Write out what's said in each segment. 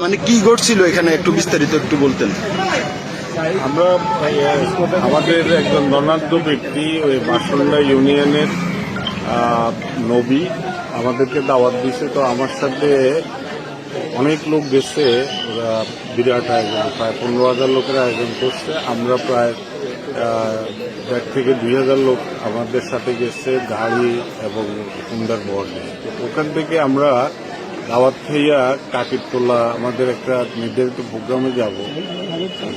মানে কি ঘটছিল এখানে একটু বিস্তারিত একটু বলতেন। আমরা আমাদের একজন ধনাঢ্য ব্যক্তি ওই বাসন্ডা ইউনিয়নের নবী আমাদেরকে দাওয়াত দিয়েছে। তো আমার সাথে অনেক লোক গেছে, ওরা বিরাট আয়োজন, প্রায় 15,000 লোকের আয়োজন করছে। আমরা প্রায় 1,500 থেকে 2,000 লোক আমাদের সাথে গেছে গাড়ি এবং সুন্দর বহরে। তো ওখান থেকে আমরা দাওয়াত খাইয়া কাকিরতলা আমাদের একটা নির্ধারিত প্রোগ্রামে যাব,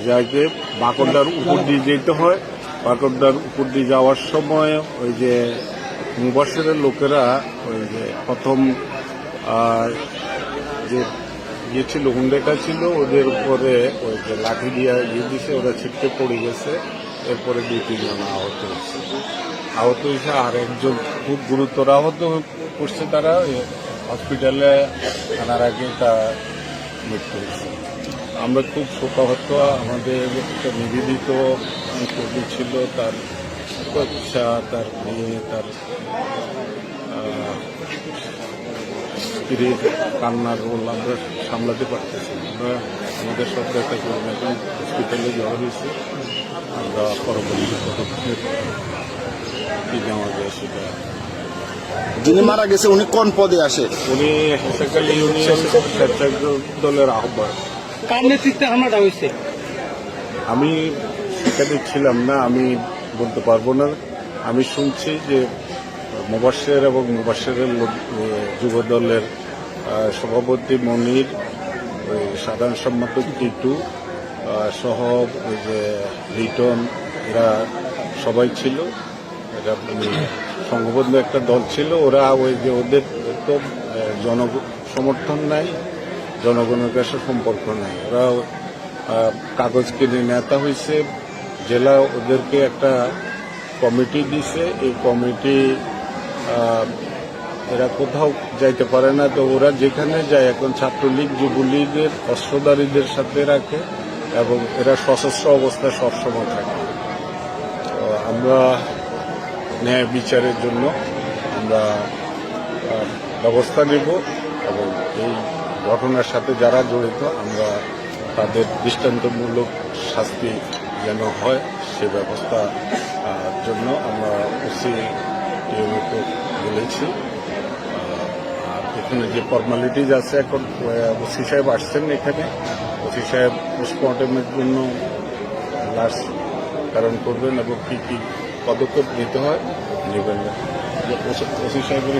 যাইতে বাঁকড়ার উপর দিয়ে যেতে হয়। বাঁকড়ার উপর দিয়ে যাওয়ার সময় ওই যে মুবাশিরের লোকেরা ওই যে প্রথম যে ইয়ে ছিল হুন্ডেটা ছিল ওদের উপরে ওই যে লাঠি দিয়ে দিছে, ওরা ছিটকে পড়ে গেছে। এরপরে 2-3 জন আহত হয়েছে আর একজন খুব গুরুতর আহত করছে। তারা হসপিটালে আনার আগে তা মৃত্যু হয়েছে। আমরা খুব শোকাহত। আমাদের একটা নিবেদিত কবি ছিল, তার ইচ্ছা, তার মেয়ে, তার স্ত্রীর কান্নার রোল আমরা সামলাতে পারতেছি। আমরা আমাদের সব একটা কর্মী এখন হসপিটালে যাওয়া হয়েছে। আমরা পরবর্তী পদক্ষেপ কি নেওয়া যায় সেটা। যিনি মারা গেছে উনি কোন পদে আসে? উনি হেসাকালী ইউনিয়ন স্বেচ্ছাসেবক দলের আহ্বায়ক। কার নেতৃত্বে হামলাটা হয়েছে? আমি সেখানে ছিলাম না, আমি বলতে পারবো না। আমি শুনছি যে মুবাশির এবং মুবাশিরের যুব দলের সভাপতি মনির, ওই সাধারণ সম্পাদক টিটু সহ ওই যে লিটন, এরা সবাই ছিল। এটা সংঘবদ্ধ একটা দল ছিল। ওরা ওই যে ওদের তো সমর্থন নাই, জনগণের কাছে সম্পর্ক নাই। ওরা কাগজ কিনে নেতা হয়েছে। জেলা ওদেরকে একটা কমিটি দিছে, এই কমিটি এরা কোথাও যাইতে পারে না। তো ওরা যেখানে যায় এখন ছাত্রলীগ যুবলীগের অস্ত্রধারীদের সাথে রাখে এবং এরা সশস্ত্র অবস্থায় সবসময় থাকে। তো আমরা ন্যায় বিচারের জন্য আমরা ব্যবস্থা নেব এবং এই ঘটনার সাথে যারা জড়িত আমরা তাদের দৃষ্টান্তমূলক শাস্তি যেন হয় সে ব্যবস্থা জন্য আমরা ওসি বলেছি। আর এখানে যে ফর্মালিটিজ আছে, এখন ওসি সাহেব আসছেন এখানে। ওসি সাহেব পোস্টমর্টমের জন্য লাশ ধারণ করবেন এবং কী কী পদক্ষেপ নিতে হয় নেবেন। ওসি সাহেবের